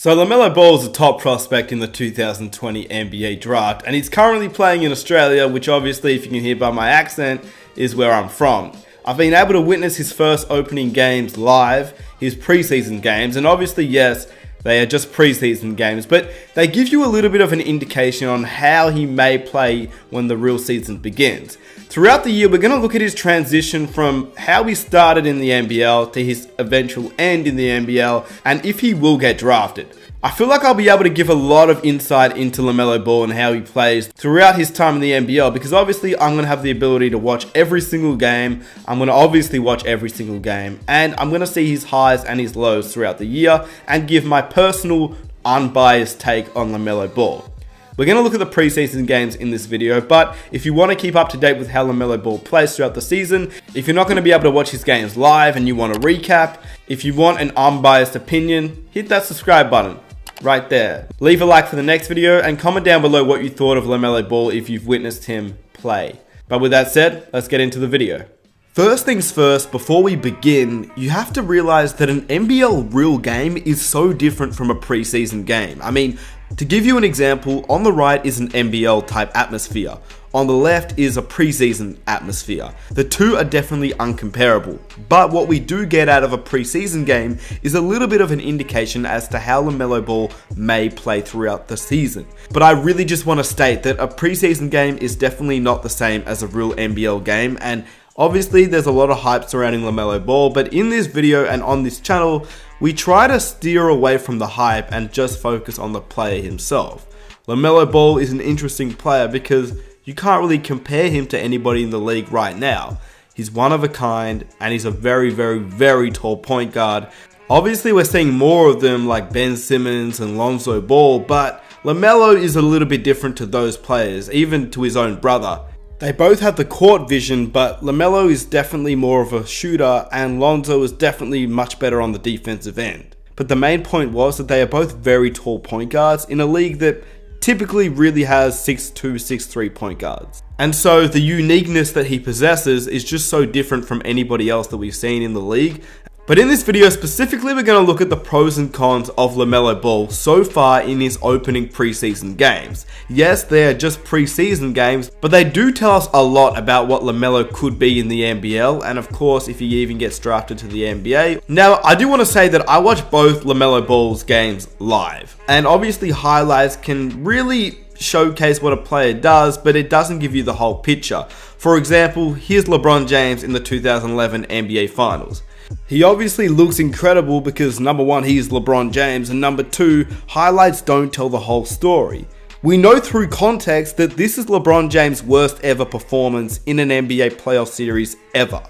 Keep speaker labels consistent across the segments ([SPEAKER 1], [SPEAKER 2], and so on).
[SPEAKER 1] So Lamelo Ball is a top prospect in the 2020 NBA draft, and he's currently playing in Australia, which obviously, if you can hear by my accent, is where I'm from. I've been able to witness his first opening games live, his preseason games, and obviously, yes, they are just preseason games, but they give you a little bit of an indication on how he may play when the real season begins. Throughout the year, we're going to look at his transition from how he started in the NBL to his eventual end in the NBL, and if he will get drafted. I feel like I'll be able to give a lot of insight into Lamelo Ball and how he plays throughout his time in the NBL, because obviously I'm going to have the ability to watch every single game. I'm going to obviously watch every single game, and I'm going to see his highs and his lows throughout the year and give my personal unbiased take on Lamelo Ball. We're going to look at the preseason games in this video, but if you want to keep up to date with how Lamelo Ball plays throughout the season, if you're not going to be able to watch his games live and you want a recap, if you want an unbiased opinion, hit that subscribe button right there. Leave a like for the next video and comment down below what you thought of Lamelo Ball if you've witnessed him play. But with that said, let's get into the video. First things first, before we begin, you have to realize that an NBL real game is so different from a preseason game. I mean, to give you an example, on the right is an NBL type atmosphere. On the left is a preseason atmosphere. The two are definitely uncomparable, but what we do get out of a preseason game is a little bit of an indication as to how Lamelo Ball may play throughout the season. But I really just want to state that a preseason game is definitely not the same as a real NBL game, and obviously there's a lot of hype surrounding Lamelo Ball, but in this video and on this channel, we try to steer away from the hype and just focus on the player himself. Lamelo Ball is an interesting player because you can't really compare him to anybody in the league right now. He's one of a kind, and he's a very, very, very tall point guard. Obviously, we're seeing more of them like Ben Simmons and Lonzo Ball, but Lamelo is a little bit different to those players, even to his own brother. They both have the court vision, but Lamelo is definitely more of a shooter, and Lonzo is definitely much better on the defensive end. But the main point was that they are both very tall point guards in a league that typically really has 6'2", 6'3" point guards. And so the uniqueness that he possesses is just so different from anybody else that we've seen in the league. But in this video specifically, we're going to look at the pros and cons of Lamelo Ball so far in his opening preseason games. Yes, they are just preseason games, but they do tell us a lot about what Lamelo could be in the NBL, and of course, if he even gets drafted to the NBA. Now, I do want to say that I watch both Lamelo Ball's games live, and obviously highlights can really showcase what a player does, but it doesn't give you the whole picture. For example, here's LeBron James in the 2011 NBA Finals. He obviously looks incredible because number one, he is LeBron James, and number two, highlights don't tell the whole story. We know through context that this is LeBron James' worst ever performance in an NBA playoff series ever.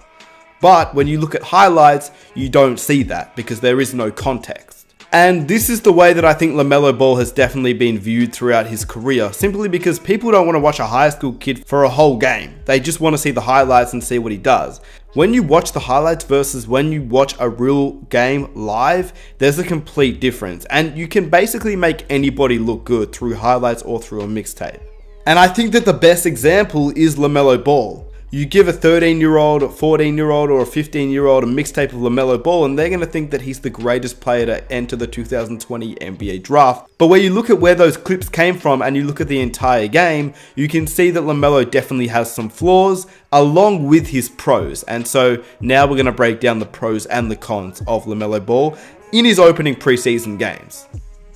[SPEAKER 1] But when you look at highlights, you don't see that because there is no context. And this is the way that I think Lamelo Ball has definitely been viewed throughout his career, simply because people don't want to watch a high school kid for a whole game. They just want to see the highlights and see what he does. When you watch the highlights versus when you watch a real game live, there's a complete difference. And you can basically make anybody look good through highlights or through a mixtape. And I think that the best example is Lamelo Ball. You give a 13-year-old, a 14-year-old, or a 15-year-old a mixtape of Lamelo Ball, and they're going to think that he's the greatest player to enter the 2020 NBA draft. But when you look at where those clips came from and you look at the entire game, you can see that Lamelo definitely has some flaws along with his pros. And so now we're going to break down the pros and the cons of Lamelo Ball in his opening preseason games.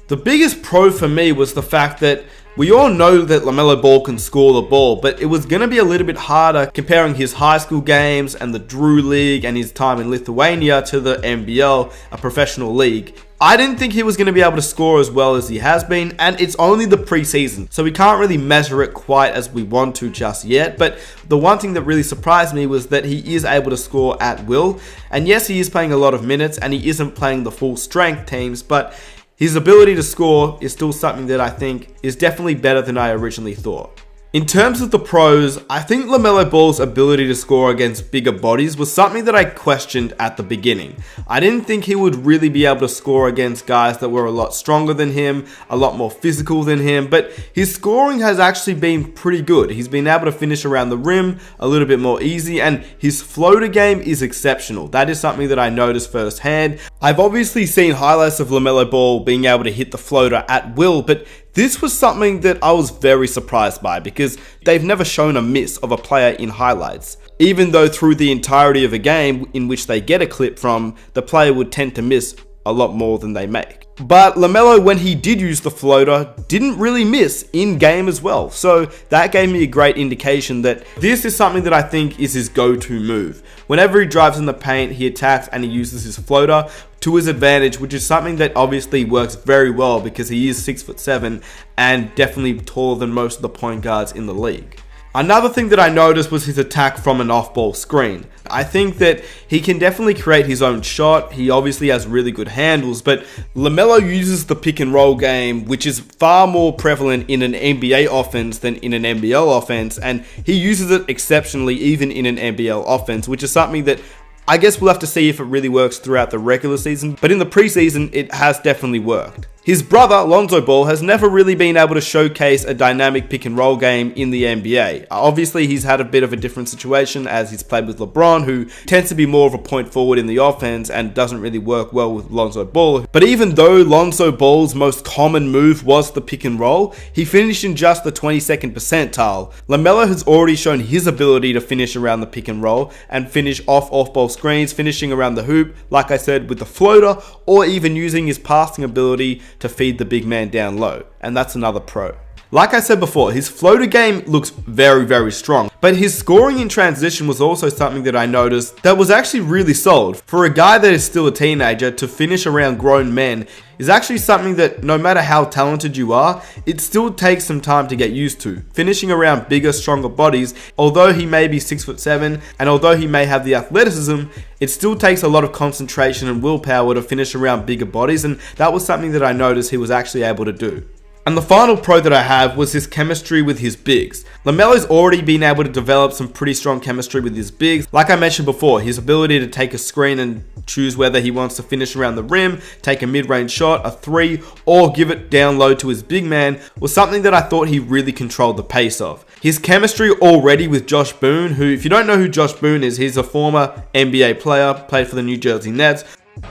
[SPEAKER 1] The biggest pro for me was the fact that we all know that Lamelo Ball can score the ball, but it was going to be a little bit harder comparing his high school games and the Drew League and his time in Lithuania to the NBL, a professional league. I didn't think he was going to be able to score as well as he has been, and it's only the preseason, so we can't really measure it quite as we want to just yet. But the one thing that really surprised me was that he is able to score at will, and yes, he is playing a lot of minutes and he isn't playing the full strength teams, but his ability to score is still something that I think is definitely better than I originally thought. In terms of the pros, I think Lamelo Ball's ability to score against bigger bodies was something that I questioned at the beginning. I didn't think he would really be able to score against guys that were a lot stronger than him, a lot more physical than him, but his scoring has actually been pretty good. He's been able to finish around the rim a little bit more easy, and his floater game is exceptional. That is something that I noticed firsthand. I've obviously seen highlights of Lamelo Ball being able to hit the floater at will, but this was something that I was very surprised by because they've never shown a miss of a player in highlights. Even though through the entirety of a game in which they get a clip from, the player would tend to miss a lot more than they make. But Lamelo, when he did use the floater, didn't really miss in game as well. So that gave me a great indication that this is something that I think is his go-to move. Whenever he drives in the paint, he attacks and he uses his floater to his advantage, which is something that obviously works very well because he is 6'7" and definitely taller than most of the point guards in the league. Another thing that I noticed was his attack from an off-ball screen. I think that he can definitely create his own shot. He obviously has really good handles, but Lamelo uses the pick and roll game, which is far more prevalent in an NBA offense than in an NBL offense, and he uses it exceptionally even in an NBL offense, which is something that I guess we'll have to see if it really works throughout the regular season, but in the preseason, it has definitely worked. His brother, Lonzo Ball, has never really been able to showcase a dynamic pick and roll game in the NBA. Obviously, he's had a bit of a different situation as he's played with LeBron, who tends to be more of a point forward in the offense and doesn't really work well with Lonzo Ball. But even though Lonzo Ball's most common move was the pick and roll, he finished in just the 22nd percentile. Lamelo has already shown his ability to finish around the pick and roll and finish off-ball screens, finishing around the hoop, like I said, with the floater, or even using his passing ability to feed the big man down low, and that's another pro. Like I said before, his floater game looks very, very strong, but his scoring in transition was also something that I noticed that was actually really solid. For a guy that is still a teenager to finish around grown men is actually something that no matter how talented you are, it still takes some time to get used to. Finishing around bigger, stronger bodies, although he may be 6'7", and although he may have the athleticism, it still takes a lot of concentration and willpower to finish around bigger bodies, and that was something that I noticed he was actually able to do. And the final pro that I have was his chemistry with his bigs. Lamelo's already been able to develop some pretty strong chemistry with his bigs. Like I mentioned before, his ability to take a screen and choose whether he wants to finish around the rim, take a mid-range shot, a three, or give it down low to his big man was something that I thought he really controlled the pace of. His chemistry already with Josh Boone, who, if you don't know who Josh Boone is, he's a former NBA player, played for the New Jersey Nets.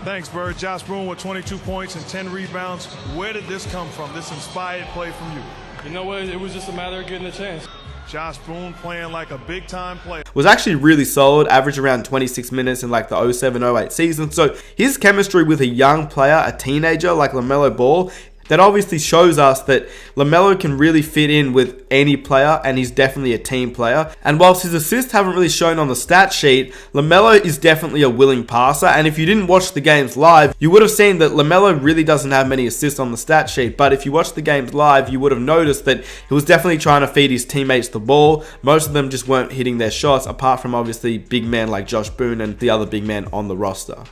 [SPEAKER 2] Thanks, Bird. Josh Boone with 22 points and 10 rebounds. Where did this come from, this inspired play from you?
[SPEAKER 3] You know what? It was just a matter of getting a chance.
[SPEAKER 2] Josh Boone playing like a big-time player.
[SPEAKER 1] Was actually really solid, averaged around 26 minutes in like the 07-08 season. So his chemistry with a young player, a teenager like Lamelo Ball, that obviously shows us that Lamelo can really fit in with any player, and he's definitely a team player. And whilst his assists haven't really shown on the stat sheet, Lamelo is definitely a willing passer, and if you didn't watch the games live, you would have seen that Lamelo really doesn't have many assists on the stat sheet, but if you watched the games live, you would have noticed that he was definitely trying to feed his teammates the ball. Most of them just weren't hitting their shots, apart from obviously big men like Josh Boone and the other big men on the roster.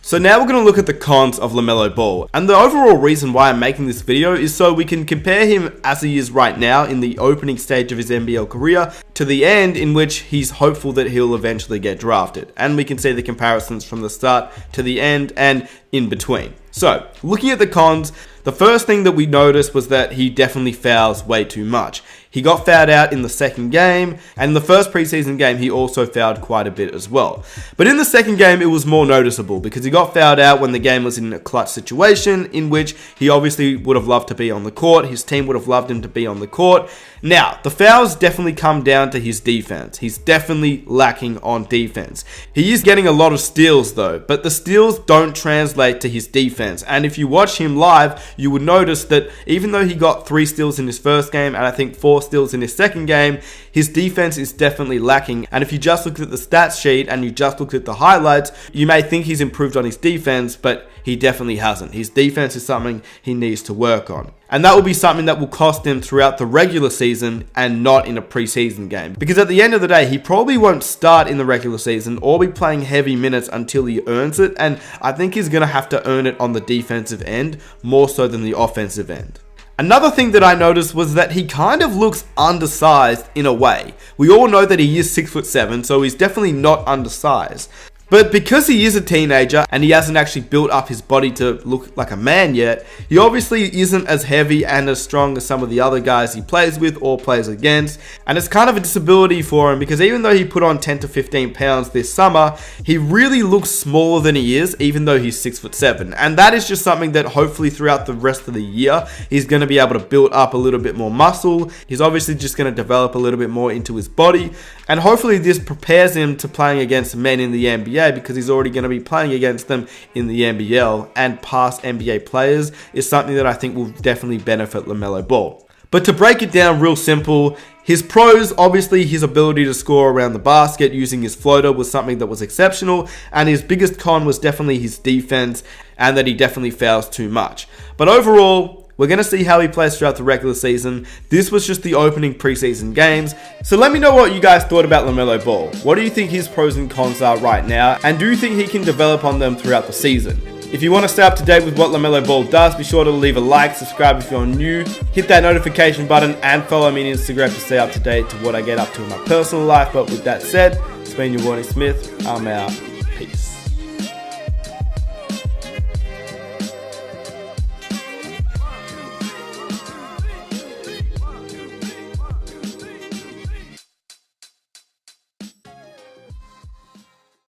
[SPEAKER 1] So now we're going to look at the cons of Lamelo Ball, and the overall reason why I'm making this video is so we can compare him as he is right now in the opening stage of his NBL career to the end in which he's hopeful that he'll eventually get drafted, and we can see the comparisons from the start to the end and in between. So, looking at the cons, the first thing that we noticed was that he definitely fouls way too much. He got fouled out in the second game, and in the first preseason game, he also fouled quite a bit as well. But in the second game, it was more noticeable because he got fouled out when the game was in a clutch situation in which he obviously would have loved to be on the court. His team would have loved him to be on the court. Now, the fouls definitely come down to his defense. He's definitely lacking on defense. He is getting a lot of steals though, but the steals don't translate to his defense. And if you watch him live, you would notice that even though he got 3 steals in his first game and I think 4 steals in his second game, his defense is definitely lacking. And if you just looked at the stats sheet and you just looked at the highlights, you may think he's improved on his defense, but he definitely hasn't. His defense is something he needs to work on. And that will be something that will cost him throughout the regular season and not in a preseason game. Because at the end of the day, he probably won't start in the regular season or be playing heavy minutes until he earns it. And I think he's going to have to earn it on the defensive end more so than the offensive end. Another thing that I noticed was that he kind of looks undersized in a way. We all know that he is 6'7", so he's definitely not undersized. But because he is a teenager and he hasn't actually built up his body to look like a man yet, he obviously isn't as heavy and as strong as some of the other guys he plays with or plays against. And it's kind of a disability for him because even though he put on 10 to 15 pounds this summer, he really looks smaller than he is, even though he's 6'7". And that is just something that hopefully throughout the rest of the year, he's going to be able to build up a little bit more muscle. He's obviously just going to develop a little bit more into his body. And hopefully this prepares him to playing against men in the NBA, because he's already going to be playing against them in the NBL, and past NBA players is something that I think will definitely benefit Lamelo Ball. But to break it down real simple, his pros, obviously his ability to score around the basket using his floater was something that was exceptional, and his biggest con was definitely his defense and that he definitely fouls too much. But overall, we're going to see how he plays throughout the regular season. This was just the opening preseason games. So let me know what you guys thought about Lamelo Ball. What do you think his pros and cons are right now? And do you think he can develop on them throughout the season? If you want to stay up to date with what Lamelo Ball does, be sure to leave a like, subscribe if you're new, hit that notification button, and follow me on Instagram to stay up to date to what I get up to in my personal life. But with that said, it's been your boy Smith. I'm out.